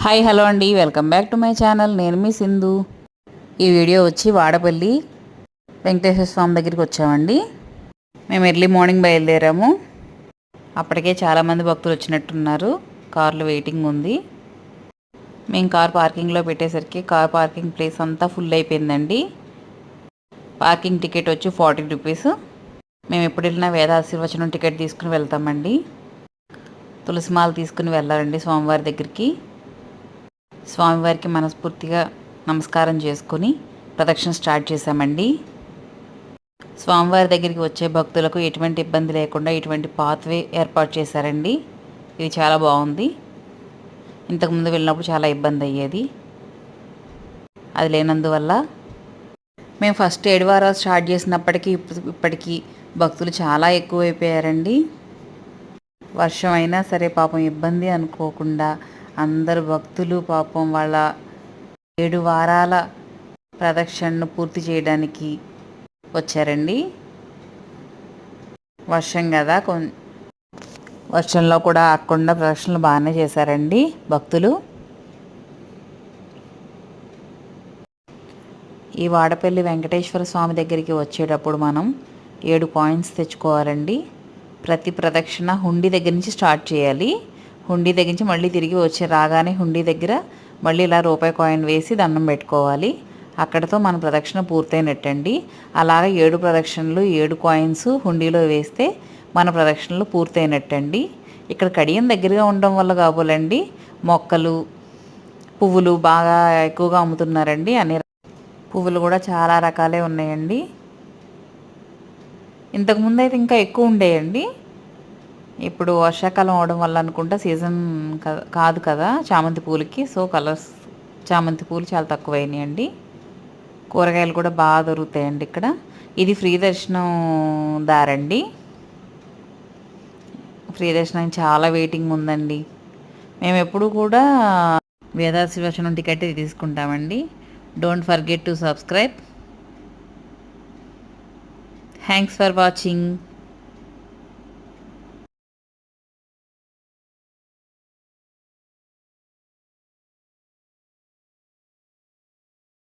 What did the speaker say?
Hi hello అండి, welcome back to my channel. నేను మీ సింధు. ఈ వీడియో వచ్చి వాడపల్లి వెంకటేశ్వర స్వామి దగ్గరికి వచ్చామండి. మేము ఎర్లీ మార్నింగ్ బయలుదేరాము. అప్పటికే చాలామంది భక్తులు వచ్చినట్టున్నారు. కార్లు వెయిటింగ్ ఉంది. మేము కార్ పార్కింగ్లో పెట్టేసరికి కార్ పార్కింగ్ ప్లేస్ అంతా ఫుల్ అయిపోయిందండి. పార్కింగ్ టికెట్ వచ్చి 40 రూపీస్. మేము ఎప్పుడు వెళ్ళినా వేదాశీర్వచనం టికెట్ తీసుకుని వెళ్తామండి. తులసిమాల తీసుకుని వెళ్ళాలండి స్వామివారి దగ్గరికి. స్వామివారికి మనస్ఫూర్తిగా నమస్కారం చేసుకుని ప్రదక్షిణ స్టార్ట్ చేశామండి. స్వామివారి దగ్గరికి వచ్చే భక్తులకు ఎటువంటి ఇబ్బంది లేకుండా ఇటువంటి పాత్వే ఏర్పాటు చేశారండి. ఇది చాలా బాగుంది. ఇంతకుముందు వెళ్ళినప్పుడు చాలా ఇబ్బంది అయ్యేది. అది లేనందువల్ల మేము ఫస్ట్ 7 వారాలు స్టార్ట్ చేసినప్పటికీ ఇప్పటికీ భక్తులు చాలా ఎక్కువైపోయారండి. వర్షం అయినా సరే పాపం ఇబ్బంది అనుకోకుండా అందరు భక్తులు పాపం వాళ్ళ 7 వారాల ప్రదక్షిణను పూర్తి చేయడానికి వచ్చారండి. వర్షం కదా, వర్షంలో కూడా ఆకుండా ప్రదక్షిణలు బాగానే చేశారండి భక్తులు. ఈ వాడపల్లి వెంకటేశ్వర స్వామి దగ్గరికి వచ్చేటప్పుడు మనం 7 కాయిన్స్ తెచ్చుకోవాలండి. ప్రతి ప్రదక్షిణ హుండీ దగ్గర నుంచి స్టార్ట్ చేయాలి. హుండీ దగ్గర నుంచి మళ్ళీ తిరిగి వచ్చి రాగానే హుండీ దగ్గర మళ్ళీ ఇలా రూపాయి కాయిన్ వేసి దండం పెట్టుకోవాలి. అక్కడితో మన ప్రదక్షిణ పూర్తయినట్టండి. అలాగే 7 ప్రదక్షిణలు 7 కాయిన్స్ హుండీలో వేస్తే మన ప్రదక్షిణలు పూర్తయినట్టండి. ఇక్కడ కడియం దగ్గరగా ఉండడం వల్ల కాబోలండి మొక్కలు పువ్వులు బాగా ఎక్కువగా అమ్ముతున్నారండి. అన్ని పువ్వులు కూడా చాలా రకాలే ఉన్నాయండి. ఇంతకుముందు అయితే ఇంకా ఎక్కువ ఉండేయండి. ఇప్పుడు వర్షాకాలం అవడం వల్ల అనుకుంటా సీజన్ కాదు కదా చామంతి పూలకి. సో కలర్స్ చామంతి పూలు చాలా తక్కువైనాయండి. కూరగాయలు కూడా బాగా దొరుకుతాయండి ఇక్కడ. ఇది ఫ్రీ దర్శనం దారండి. ఫ్రీ దర్శనం చాలా వెయిటింగ్ ఉందండి. మేము ఎప్పుడు కూడా వేదాశీర్వచనం టికెట్ తీసుకుంటామండి. Don't forget to subscribe. Thanks for watching.